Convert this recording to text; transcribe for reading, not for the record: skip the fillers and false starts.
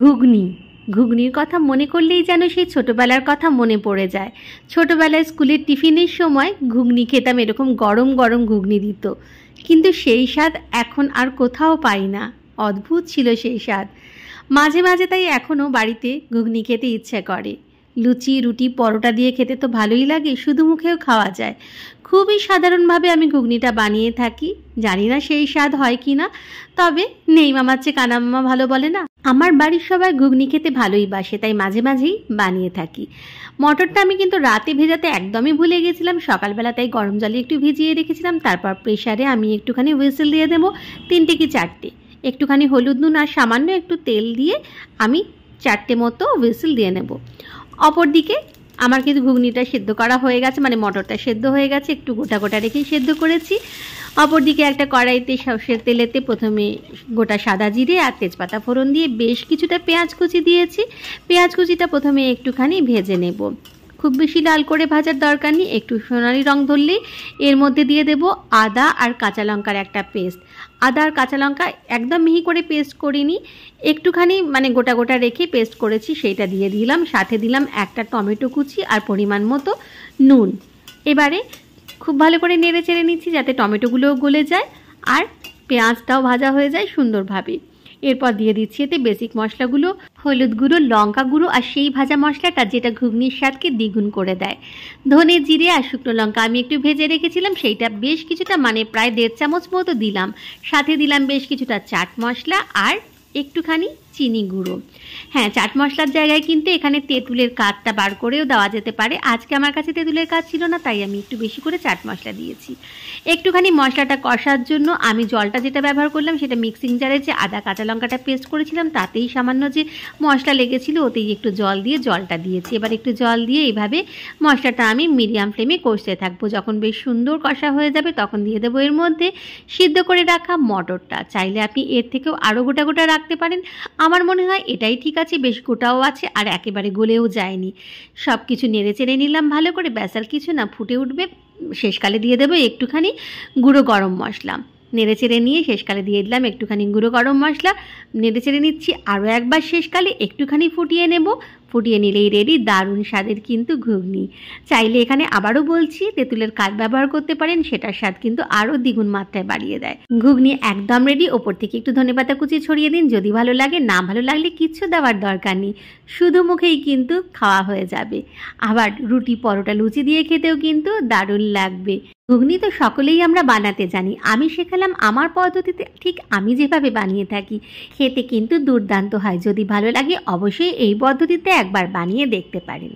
ঘুগনি, ঘুগনির কথা মনে করলেই যেন সেই ছোটবেলার কথা মনে পড়ে যায়। ছোটবেলায় স্কুলের টিফিনের সময় ঘুগনি খেতাম, এরকম গরম গরম ঘুগনি দিত, কিন্তু সেই স্বাদ এখন আর কোথাও পাই না। অদ্ভুত ছিল সেই স্বাদ। মাঝে মাঝে তাই এখনও বাড়িতে ঘুগনি খেতে ইচ্ছে করে। লুচি, রুটি, পরোটা দিয়ে খেতে তো ভালোই লাগে, শুধু মুখেও খাওয়া যায়। খুবই সাধারণভাবে আমি ঘুগনিটা বানিয়ে থাকি, জানি না সেই স্বাদ হয় কি না, তবে নেই মামার চেয়ে কানা মামা ভালো বলে না। আমার বাড়ির সবাই ঘুগনি খেতে ভালোই বাসে, তাই মাঝে মাঝেই বানিয়ে থাকি। মটরটা আমি কিন্তু রাতে ভেজাতে একদমই ভুলে গেছিলাম, সকালবেলা তাই গরম জলে একটু ভিজিয়ে রেখেছিলাম। তারপর প্রেশারে আমি একটুখানি হুইসেল দিয়ে দেবো, 3টে কি 4টে। একটুখানি হলুদ, নুন আর সামান্য একটু তেল দিয়ে আমি 4টে মতো হুইসেল দিয়ে নেব। অপরদিকে আমার কিন্তু ঘুগনিটা সেদ্ধ করা হয়ে গেছে, মানে মটরটা সেদ্ধ হয়ে গেছে, একটু গোটা গোটা রেখেই সেদ্ধ করেছি। অপরদিকে একটা কড়াইতে সর্ষের তেলেতে প্রথমে গোটা সাদা জিরে আর তেজপাতা ফোড়ন দিয়ে বেশ কিছুটা পেঁয়াজ কুচি দিয়েছি। পেঁয়াজ কুচিটা প্রথমে একটুখানি ভেজে নেব, খুব বেশি লাল করে ভাজার দরকার নেই, একটু সোনালি রং ধরলেই এর মধ্যে দিয়ে দেব আদা আর কাঁচা লঙ্কার একটা পেস্ট। আদা আর কাঁচা লঙ্কা একদম মিহি করে পেস্ট করিনি, একটুখানি মানে গোটা গোটা রেখে পেস্ট করেছি, সেইটা দিয়ে দিলাম। সাথে দিলাম একটা টমেটো কুচি আর পরিমাণ মতো নুন। এবারে খুব ভালো করে নেড়ে চেড়ে নিচ্ছি যাতে টমেটোগুলোও গলে যায় আর পেঁয়াজটাও ভাজা হয়ে যায় সুন্দরভাবে। এরপর দিয়ে দিচ্ছি এতে বেসিক মশলাগুলো, হলুদ গুঁড়ো, লঙ্কা গুঁড়ো আর সেই ভাজা মশলাটা যেটা ঘুগনির স্বাদকে দ্বিগুণ করে দেয়। ধনে, জিরে আর শুকনো লঙ্কা আমি একটু ভেজে রেখেছিলাম, সেইটা বেশ কিছুটা মানে প্রায় 1.5 চামচ মতো দিলাম। সাথে দিলাম বেশ কিছুটা চাট মশলা আর একটুখানি চিনি গুঁড়ো। হ্যাঁ, চাট মশলার জায়গায় কিন্তু এখানে তেঁতুলের কাঠটা বার করেও দেওয়া যেতে পারে। আজকে আমার কাছে তেঁতুলের কাঠ ছিল না, তাই আমি একটু বেশি করে চাট মশলা দিয়েছি। একটুখানি মশলাটা কষার জন্য আমি জলটা যেটা ব্যবহার করলাম সেটা মিক্সিং জারে যে আদা কাঁচা লঙ্কাটা পেস্ট করেছিলাম তাতেই সামান্য যে মশলা লেগেছিল ওতেই একটু জল দিয়ে জলটা দিয়েছি। এবার একটু জল দিয়ে এইভাবে মশলাটা আমি মিডিয়াম ফ্লেমে কষতে থাকবো। যখন বেশ সুন্দর কষা হয়ে যাবে তখন দিয়ে দেবো এর মধ্যে সিদ্ধ করে রাখা মটরটা। চাইলে আপনি এর থেকেও আরও গোটা গোটা রাখতে পারেন, আমার মনে হয় এটাই ঠিক আছে, বেশ গোটাও আছে আর একেবারে গলেও যায়নি। সব কিছু নেড়ে চেড়ে নিলাম ভালো করে, ব্যাস আর কিছু না, ফুটে উঠবে। শেষকালে দিয়ে দেবো একটুখানি গুঁড়ো গরম মশলা। নেড়ে চেড়ে নিয়ে শেষকালে দিয়ে দিলাম একটুখানি গুঁড়ো গরম মশলা, নেড়ে চেড়ে নিচ্ছি আরও একবার, শেষকালে একটুখানি ফুটিয়ে নেব। ফুটিয়ে নিলেই রেডি দারুণ স্বাদের কিন্তু ঘুগনি। চাইলে এখানে আবারও বলছি তেঁতুলের কাঠ ব্যবহার করতে পারেন, সেটার স্বাদ কিন্তু আরও দ্বিগুণ মাত্রায় বাড়িয়ে দেয়। ঘুগনি একদম রেডি, ওপর থেকে একটু ধনেপাতা কুচি ছড়িয়ে দিন যদি ভালো লাগে, না ভালো লাগলে কিচ্ছু দেওয়ার দরকার নেই, শুধু মুখেই কিন্তু খাওয়া হয়ে যাবে। আবার রুটি, পরোটা, লুচি দিয়ে খেতেও কিন্তু দারুণ লাগবে। ঘুগনি তো সকলেই আমরা বানাতে জানি, আমি শেখালাম আমার পদ্ধতিতে, ঠিক আমি যেভাবে বানিয়ে থাকি, খেতে কিন্তু দুর্দান্ত হয়। যদি ভালো লাগে অবশ্যই এই পদ্ধতিতে একবার বানিয়ে দেখতে পারেন।